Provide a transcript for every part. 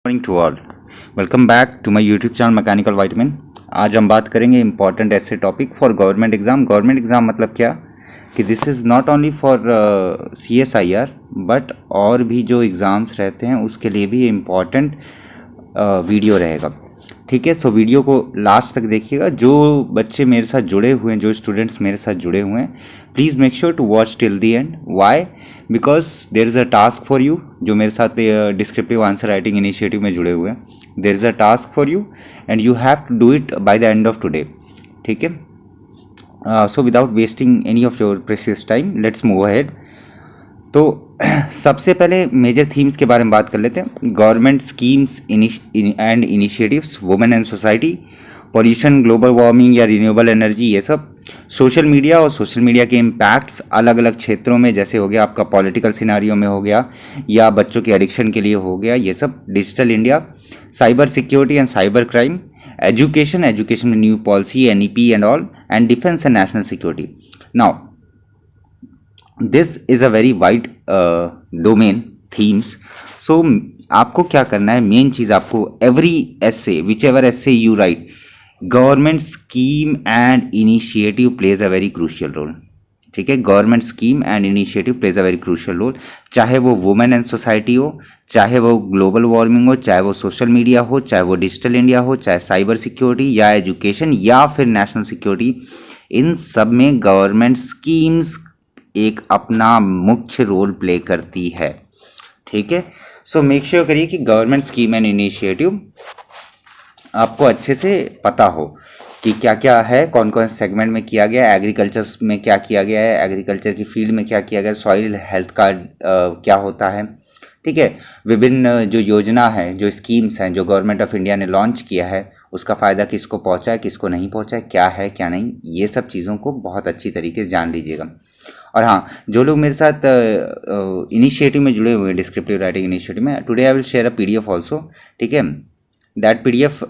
Morning to all, welcome back to my YouTube channel mechanical vitamin. आज हम बात करेंगे इंपॉर्टेंट ऐसे topic for government exam. Government exam मतलब क्या कि this is not only for CSIR but और भी जो एग्ज़ाम्स रहते हैं उसके लिए भी इम्पॉर्टेंट वीडियो रहेगा। ठीक है, सो वीडियो को लास्ट तक देखिएगा। जो बच्चे मेरे साथ जुड़े हुए हैं, जो स्टूडेंट्स मेरे साथ जुड़े हुए हैं, please make sure to watch till the end. Why? Because there is a task for you. जो मेरे साथ डिस्क्रिप्टिव आंसर राइटिंग इनिशिएटिव में जुड़े हुए हैं, there is a task for you and you have to do it by the end of today. ठीक है, so without wasting any of your precious time, let's move ahead. तो सबसे पहले major themes के बारे में बात कर लेते हैं। Government schemes and initiatives, women and society, pollution, global warming या रिन्यूएबल एनर्जी, ये सब। सोशल मीडिया और सोशल मीडिया के इम्पैक्ट्स अलग अलग क्षेत्रों में, जैसे हो गया आपका पॉलिटिकल सिनारियो में हो गया या बच्चों के एडिक्शन के लिए हो गया, ये सब। Digital India, cyber security and cyber crime, education में new policy, NEP and all, and defence and national security. Now this is a very wide domain themes. So आपको क्या करना है, मेन चीज़ आपको every essay, which ever essay you write, government scheme and initiative plays a very crucial role. ठीक है, government scheme and initiative plays a very crucial role. चाहे वो वुमेन एंड सोसाइटी हो, चाहे वो ग्लोबल वार्मिंग हो, चाहे वो सोशल मीडिया हो, चाहे वो डिजिटल इंडिया हो, चाहे साइबर सिक्योरिटी या एजुकेशन या फिर नेशनल सिक्योरिटी, इन सब में गवर्नमेंट स्कीम्स एक अपना मुख्य रोल प्ले करती है। ठीक है, सो मेक श्योर करिए कि गवर्नमेंट स्कीम एंड इनिशिएटिव आपको अच्छे से पता हो कि क्या क्या है, कौन कौन सेगमेंट में किया गया है, एग्रीकल्चर में क्या किया गया है, एग्रीकल्चर की फील्ड में क्या किया गया है, सॉइल हेल्थ कार्ड क्या होता है। ठीक है, विभिन्न जो योजना है, जो स्कीम्स हैं जो गवर्नमेंट ऑफ इंडिया ने लॉन्च किया है, उसका फ़ायदा किसको पहुंचा है, किसको नहीं पहुंचा है क्या नहीं, ये सब चीज़ों को बहुत अच्छी तरीके से जान लीजिएगा। और हाँ, जो लोग मेरे साथ इनिशिएटिव में जुड़े हुए हैं, डिस्क्रिप्टिव राइटिंग इनिशिएटिव में, today I will share a PDF also. ठीक है, that PDF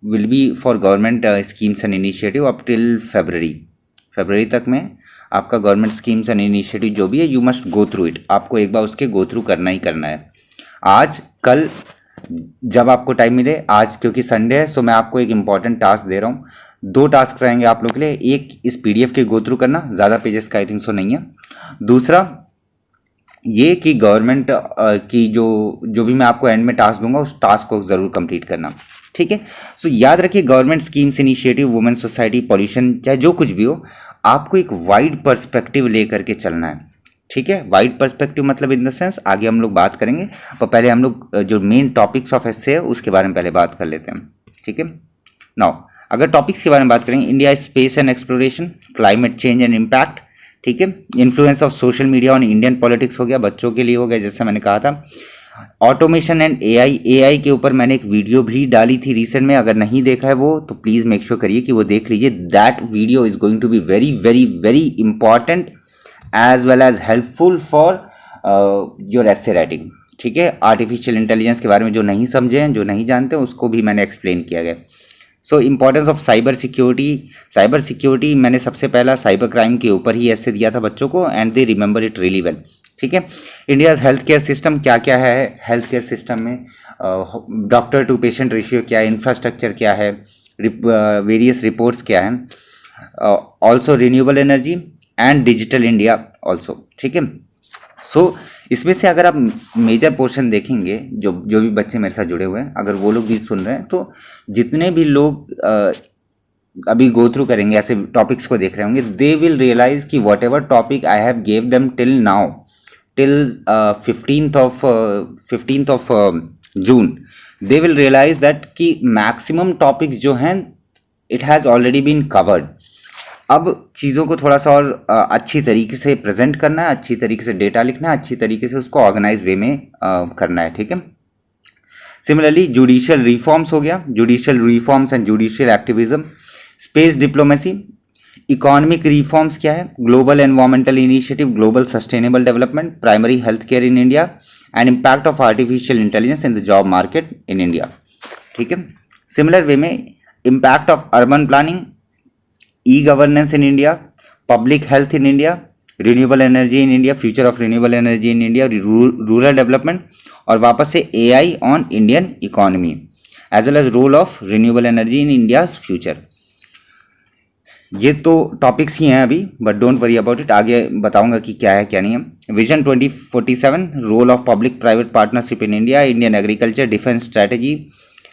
will be for government schemes and initiative up till फरवरी तक में। आपका गवर्नमेंट स्कीम्स एंड इनिशिएटिव जो भी है, you must go through it. आपको एक बार उसके गो थ्रू करना ही करना है, आज कल जब आपको टाइम मिले। आज क्योंकि संडे है, सो मैं आपको एक इम्पॉर्टेंट टास्क दे रहा हूँ। 2 टास्क रहेंगे आप लोग के लिए। एक, इस PDF के गो थ्रू करना, ज़्यादा पेजेस का आई थिंक सो नहीं है। दूसरा ये कि गवर्नमेंट की जो भी मैं आपको एंड में टास्क दूंगा, उस टास्क को ज़रूर कंप्लीट करना। ठीक है, सो याद रखिए, government schemes, initiative, women society, pollution, चाहे जो कुछ भी हो, आपको एक वाइड पर्सपेक्टिव लेकर के चलना है। ठीक है, वाइड पर्सपेक्टिव मतलब इन द सेंस, आगे हम लोग बात करेंगे, पर पहले हम लोग जो मेन टॉपिक्स ऑफ एसे है उसके बारे में पहले बात कर लेते हैं। ठीक है, नाउ अगर टॉपिक्स के बारे में बात करेंगे, India space and exploration, climate change and impact. ठीक है, influence of social media on Indian politics हो गया, बच्चों के लिए हो गया जैसे मैंने कहा था। ऑटोमेशन एंड AI के ऊपर मैंने एक वीडियो भी डाली थी रिसेंट में, अगर नहीं देखा है वो तो प्लीज़ मेक श्योर करिए कि वो देख लीजिए। That video is going to be very very very important as well as helpful for your essay writing. ठीक है, आर्टिफिशियल इंटेलिजेंस के बारे में जो नहीं समझे हैं, जो नहीं जानते हैं, उसको भी मैंने एक्सप्लेन किया गया। सो इम्पॉर्टेंस ऑफ साइबर सिक्योरिटी मैंने सबसे पहला साइबर क्राइम के ऊपर ही ऐसे दिया था बच्चों को, and they remember it really well. ठीक है, इंडिया हेल्थ केयर सिस्टम क्या क्या है, हेल्थ केयर सिस्टम में डॉक्टर टू पेशेंट रेशियो क्या है, इंफ्रास्ट्रक्चर क्या है, वेरियस रिपोर्ट्स क्या है, also renewable energy and digital India also. ठीक है, सो इसमें से अगर आप मेजर पोर्शन देखेंगे, जो जो भी बच्चे मेरे साथ जुड़े हुए हैं, अगर वो लोग भी सुन रहे हैं, तो जितने भी लोग अभी गो थ्रू करेंगे, ऐसे टॉपिक्स को देख रहे होंगे, दे विल रियलाइज कि whatever topic I have gave them till now, till 15th of June, they will realize that कि मैक्सिमम टॉपिक्स जो हैं, it has already been covered. अब चीज़ों को थोड़ा सा और अच्छी तरीके से प्रेजेंट करना है, अच्छी तरीके से डेटा लिखना है, अच्छी तरीके से उसको ऑर्गेनाइज वे में करना है। ठीक है, सिमिलरली जुडिशियल रिफॉर्म्स हो गया, judicial reforms and judicial activism, space diplomacy, economic reforms क्या है, global environmental initiative, global sustainable development, primary health care in India and impact of artificial intelligence in the job market in India. ठीक है, similar way में impact of urban planning, e governance in India, public health in India, renewable energy in India, future of renewable energy in India, rural development, और वापस से AI on Indian economy as well as role of renewable energy in India's future. ये तो topics ही हैं अभी, but don't worry about it, आगे बताऊंगा कि क्या है क्या नहीं है। Vision 2047, role of public private partnership in India, Indian agriculture, defence strategy,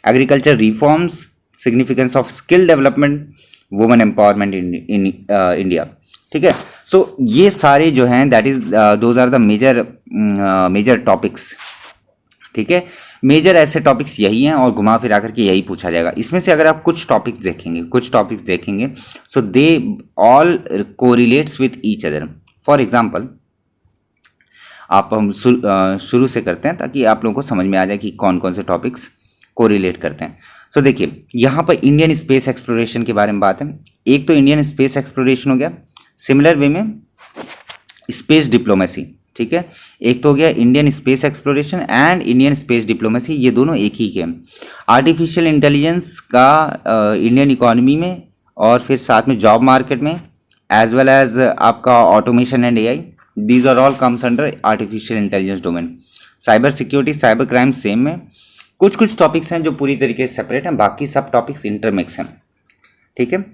agriculture reforms, significance of skill development, women empowerment in India. ठीक है, सो ये सारे जो हैं that is those are the major topics. ठीक है, मेजर ऐसे topics यही हैं और घुमा फिरा करके यही पूछा जाएगा। इसमें से अगर आप कुछ टॉपिक्स देखेंगे so they all correlates with each other. For example, आप हम शुरू से करते हैं ताकि आप लोगों को समझ में आ जाए कि कौन कौन से टॉपिक्स कोरिलेट करते हैं। सो देखिए, यहाँ पर इंडियन स्पेस एक्सप्लोरेशन के बारे में बात है। एक तो इंडियन स्पेस एक्सप्लोरेशन हो गया, सिमिलर वे में स्पेस डिप्लोमेसी। ठीक है, एक तो हो गया Indian space exploration and Indian space diplomacy, ये दोनों एक ही के हैं। आर्टिफिशियल इंटेलिजेंस का इंडियन इकोनॉमी में और फिर साथ में जॉब मार्केट में, एज वेल एज आपका automation and AI, these are all comes under artificial intelligence domain. Cyber security, cyber crime same में। कुछ टॉपिक्स हैं जो पूरी तरीके से सेपरेट हैं, बाकी सब टॉपिक्स इंटरमिक्स हैं। ठीक है,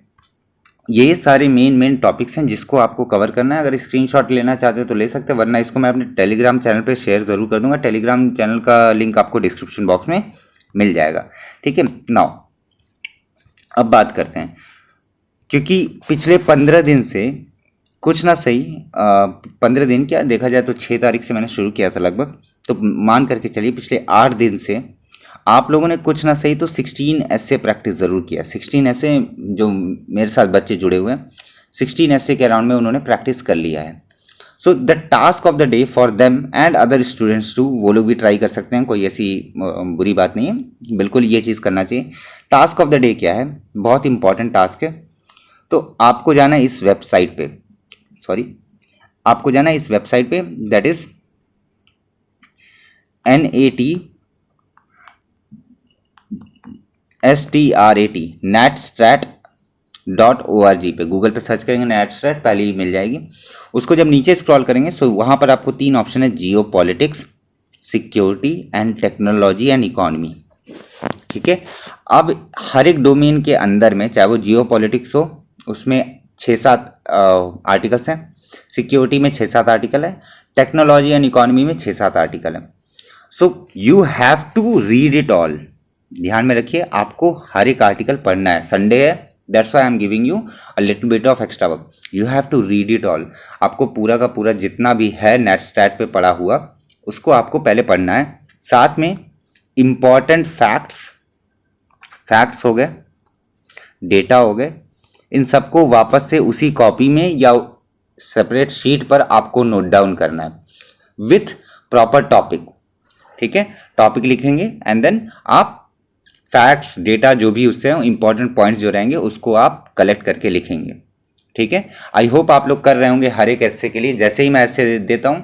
ये सारे मेन टॉपिक्स हैं जिसको आपको कवर करना है। अगर स्क्रीनशॉट लेना चाहते हो तो ले सकते हैं, वरना इसको मैं अपने टेलीग्राम चैनल पे शेयर ज़रूर कर दूंगा। टेलीग्राम चैनल का लिंक आपको डिस्क्रिप्शन बॉक्स में मिल जाएगा। ठीक है, नाउ अब बात करते हैं, क्योंकि पिछले 15 दिन से कुछ ना सही 15 दिन क्या देखा जाए तो 6 तारीख से मैंने शुरू किया था लगभग, तो मान करके चलिए पिछले 8 दिन से आप लोगों ने कुछ ना सही तो 16 ऐसे प्रैक्टिस ज़रूर किया। 16 ऐसे जो मेरे साथ बच्चे जुड़े हुए हैं, 16 ऐसे के अराउंड में उन्होंने प्रैक्टिस कर लिया है। So the task of the day for them and other students too, वो लोग भी ट्राई कर सकते हैं, कोई ऐसी बुरी बात नहीं है, बिल्कुल ये चीज़ करना चाहिए। टास्क ऑफ द डे क्या है, बहुत इंपॉर्टेंट टास्क है। तो आपको जाना है इस वेबसाइट पे, आपको जाना है इस वेबसाइट पे, दैट इज netstrat.org पे, गूगल पे सर्च करेंगे नेटस्ट्रैट, पहले ही मिल जाएगी। उसको जब नीचे स्क्रॉल करेंगे सो वहाँ पर आपको 3 ऑप्शन है, geo politics, security and technology and economy. ठीक है, अब हर एक डोमेन के अंदर में, चाहे वो जियो पॉलिटिक्स हो, उसमें 6-7 आर्टिकल्स हैं, सिक्योरिटी में 6-7 आर्टिकल है, टेक्नोलॉजी एंड इकोनॉमी में 6-7 आर्टिकल है। So you have to read it all. ध्यान में रखिए, आपको हर एक आर्टिकल पढ़ना है। संडे है, that's why I am giving you a little bit of extra work. You have to read it all. आपको पूरा का पूरा जितना भी है नेटस्टैट पे पढ़ा हुआ, उसको आपको पहले पढ़ना है। साथ में इम्पॉर्टेंट फैक्ट्स हो गए, डेटा हो गए, इन सबको वापस से उसी कॉपी में या सेपरेट शीट पर आपको नोट डाउन करना है विथ प्रॉपर टॉपिक। ठीक है, टॉपिक लिखेंगे एंड देन आप फैक्ट्स, डेटा जो भी उससे इंपॉर्टेंट पॉइंट्स जो रहेंगे उसको आप कलेक्ट करके लिखेंगे। ठीक है, आई होप आप लोग कर रहे होंगे हर एक ऐसे के लिए। जैसे ही मैं ऐसे देता हूँ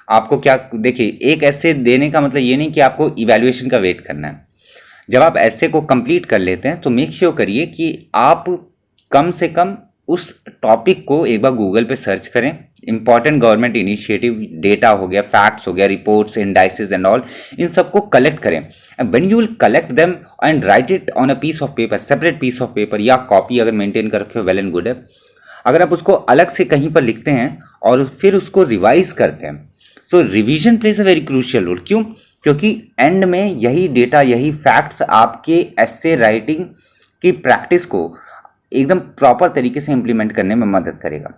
आपको, क्या देखिए, एक ऐसे देने का मतलब ये नहीं कि आपको इवैल्यूएशन का वेट करना है। जब आप ऐसे को कंप्लीट कर लेते हैं तो मेक श्योर करिए कि आप कम से कम उस टॉपिक को एक बार गूगल पे सर्च करें। इंपॉर्टेंट गवर्नमेंट इनिशिएटिव, डेटा हो गया, फैक्ट्स हो गया, रिपोर्ट्स, इंडाइसेस एंड ऑल, इन सबको कलेक्ट करें। And when you will collect them and write it on a piece of paper, separate piece of paper या कॉपी अगर मेंटेन कर रखे हो, वेल एंड गुड है। अगर आप उसको अलग से कहीं पर लिखते हैं और फिर उसको रिवाइज करते हैं, so revision plays a very crucial role. क्यों? क्योंकि एंड में यही डेटा, यही फैक्ट्स आपके एसे राइटिंग की प्रैक्टिस को एकदम प्रॉपर तरीके से इंप्लीमेंट करने में मदद करेगा।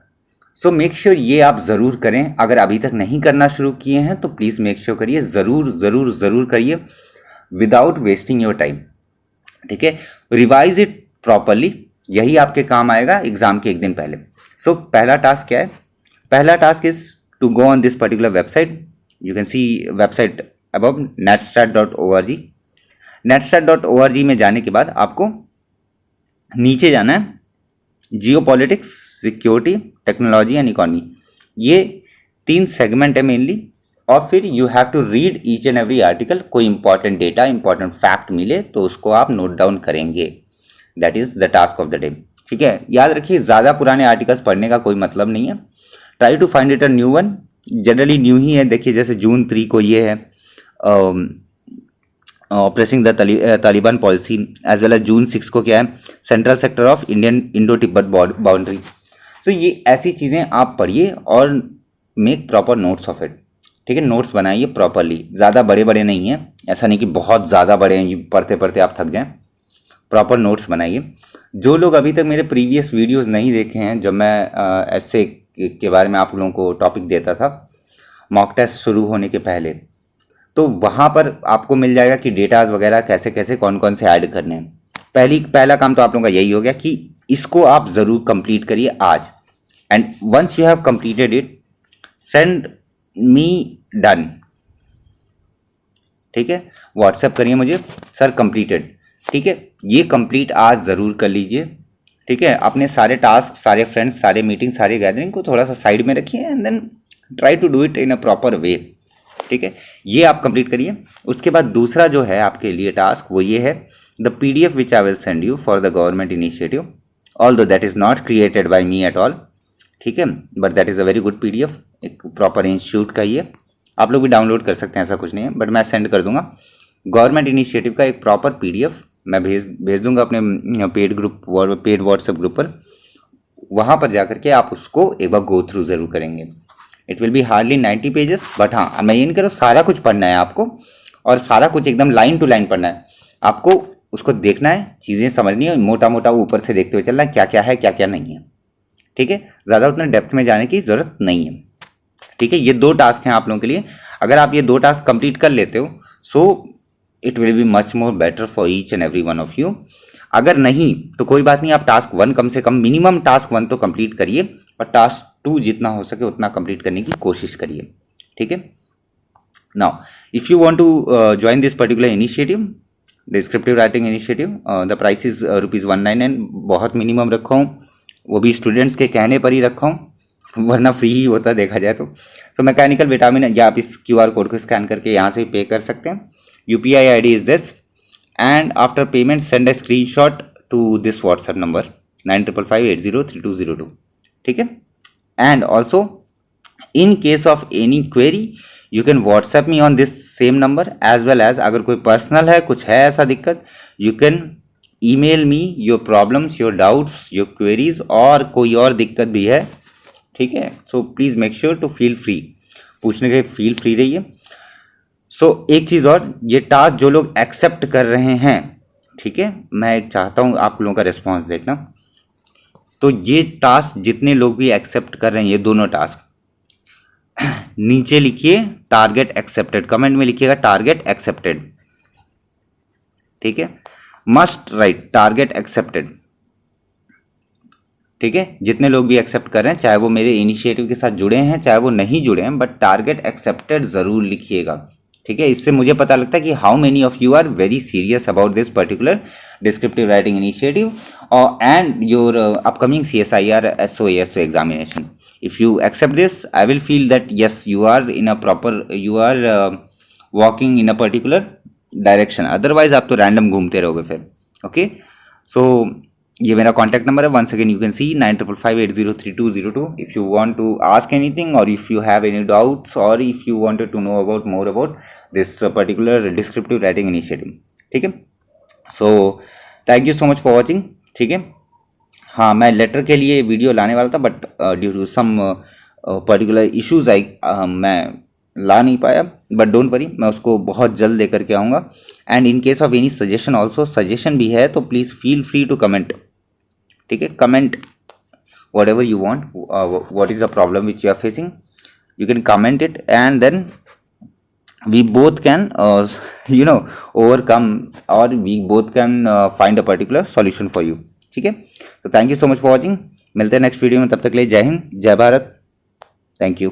सो मेक श्योर ये आप ज़रूर करें। अगर अभी तक नहीं करना शुरू किए हैं तो प्लीज़ मेक श्योर करिए, ज़रूर करिए विदाउट वेस्टिंग योर टाइम। ठीक है, रिवाइज इट प्रॉपरली, यही आपके काम आएगा एग्जाम के एक दिन पहले। सो पहला टास्क क्या है? पहला task is to go on this particular website. You can see website above, netstrat.org। netstrat.org में जाने के बाद आपको नीचे जाना है, geo politics, security, technology and economy, ये 3 सेगमेंट है मेनली। और फिर you have to read each and every article. कोई इंपॉर्टेंट डेटा, इंपॉर्टेंट फैक्ट मिले तो उसको आप नोट डाउन करेंगे। That is the task of the day. ठीक है, याद रखिए, ज़्यादा पुराने आर्टिकल्स पढ़ने का कोई मतलब नहीं है। Try to find it a new one, generally new ही है। देखिए जैसे जून 3 को ये है operating the Taliban policy, as well as जून 6 को क्या है, central sector of Indian Indo Tibet boundary. तो ये ऐसी चीज़ें आप पढ़िए और make proper notes of it, ठीक है। नोट्स बनाइए प्रॉपरली, ज़्यादा बड़े बड़े नहीं हैं, ऐसा नहीं कि बहुत ज़्यादा बड़े हैं पढ़ते पढ़ते आप थक जाएं। प्रॉपर नोट्स बनाइए। जो लोग अभी तक मेरे प्रीवियस वीडियोस नहीं देखे हैं, जब मैं ऐसे के बारे में आप लोगों को टॉपिक देता था मॉक टेस्ट शुरू होने के पहले, तो वहाँ पर आपको मिल जाएगा कि डेटाज वगैरह कैसे कैसे कौन कौन से ऐड करने हैं। पहला काम तो आप लोगों का यही हो गया कि इसको आप ज़रूर कंप्लीट करिए आज, and once you have completed it send me done, ठीक है। व्हाट्सएप करिए मुझे सर कंप्लीटेड, ठीक है। ये कंप्लीट आज ज़रूर कर लीजिए, ठीक है। अपने सारे टास्क, सारे फ्रेंड्स, सारे मीटिंग, सारे गैदरिंग को थोड़ा सा साइड में रखिए and then try to do it in a proper way, ठीक है। ये आप कंप्लीट करिए। उसके बाद दूसरा जो है आपके लिए टास्क वो ये है, the PDF which I will send you for the government initiative, although that is not created by me at all, ठीक है, but that is a very good PDF, एक प्रॉपर इंस्टीट्यूट का ही है। आप लोग भी डाउनलोड कर सकते हैं, ऐसा कुछ नहीं है, बट मैं सेंड कर दूंगा। गवर्नमेंट इनिशिएटिव का एक प्रॉपर PDF मैं भेज दूंगा अपने पेड व्हाट्सएप ग्रुप पर। वहाँ पर जाकर के आप उसको एक बार गो थ्रू ज़रूर करेंगे। It will be hardly 90 pages, but हाँ मैं ये नहीं कह रहा हूँ सारा कुछ पढ़ना है आपको, और सारा कुछ एकदम लाइन टू लाइन पढ़ना है। आपको उसको देखना है, चीज़ें समझनी है, मोटा मोटा ऊपर से देखते हुए चलना है क्या क्या है क्या क्या नहीं है, ठीक है। ज़्यादा उतना डेप्थ में जाने की ज़रूरत नहीं है, ठीक है। ये 2 टास्क हैं आप लोगों के लिए। अगर आप ये 2 टास्क कंप्लीट कर लेते हो so it will be much more better for each and every one of you. अगर नहीं तो कोई बात नहीं, आप टास्क 1 कम से कम मिनिमम टास्क 1 तो कंप्लीट करिए, और टास्क 2 जितना हो सके उतना कंप्लीट करने की कोशिश करिए, ठीक है। Now if you want to join this particular initiative, descriptive writing initiative, the price is ₹199। बहुत मिनिमम रखा हूँ, वो भी स्टूडेंट्स के कहने पर ही रखा हूँ, वरना फ्री ही होता देखा जाए तो। सो मैकेनिकल विटामिन, या आप इस QR कोड को स्कैन करके यहाँ से पे कर सकते हैं। UPI ID is this, and after payment send a screenshot to this WhatsApp number 9555803202, ठीक है। And also in case of any query you can WhatsApp me on this same number, as well as अगर कोई personal है, कुछ है ऐसा दिक्कत, you can email me your problems, your doubts, your queries, और कोई और दिक्कत भी है, ठीक है। So please make sure to feel free, पूछने के फील फ्री रहिए। एक चीज़ और, ये टास्क जो लोग एक्सेप्ट कर रहे हैं, ठीक है, मैं एक चाहता हूँ आप लोगों का रिस्पांस देखना। तो ये टास्क जितने लोग भी एक्सेप्ट कर रहे हैं, ये दोनों टास्क, नीचे लिखिए टारगेट एक्सेप्टेड, कमेंट में लिखिएगा टारगेट एक्सेप्टेड, ठीक है। मस्ट राइट टारगेट एक्सेप्टेड, ठीक है। जितने लोग भी एक्सेप्ट कर रहे हैं, चाहे वो मेरे इनिशिएटिव के साथ जुड़े हैं चाहे वो नहीं जुड़े हैं, बट टारगेट एक्सेप्टेड ज़रूर लिखिएगा, ठीक है। इससे मुझे पता लगता है कि how many of you are very serious about this particular descriptive writing initiative and your upcoming CSIR SOASO examination. If you accept this, I will feel that yes you are in a proper, you are walking in a particular direction, otherwise आप तो random घूमते रहोगे फिर, okay. So ये मेरा contact number है, once again you can see 9555803202 if you want to ask anything, और if you have any doubts, और if you wanted to know about more about this particular descriptive writing initiative, ठीक है। So thank you so much for watching, ठीक है। हाँ मैं letter के लिए वीडियो लाने वाला था, but due to some particular issues मैं ला नहीं पाया, बट डोंट वरी, मैं उसको बहुत जल्द लेकर के आऊँगा। And in case of any suggestion also, suggestion भी है तो please feel free to comment, ठीक है। Comment whatever you want, what is the problem which you are facing, you can comment it, and then we both can overcome, or we both can find a particular solution for you, ठीक है। तो thank you so much for watching, मिलते हैं next video में, तब तक के लिए जय हिंद, जय भारत, थैंक यू।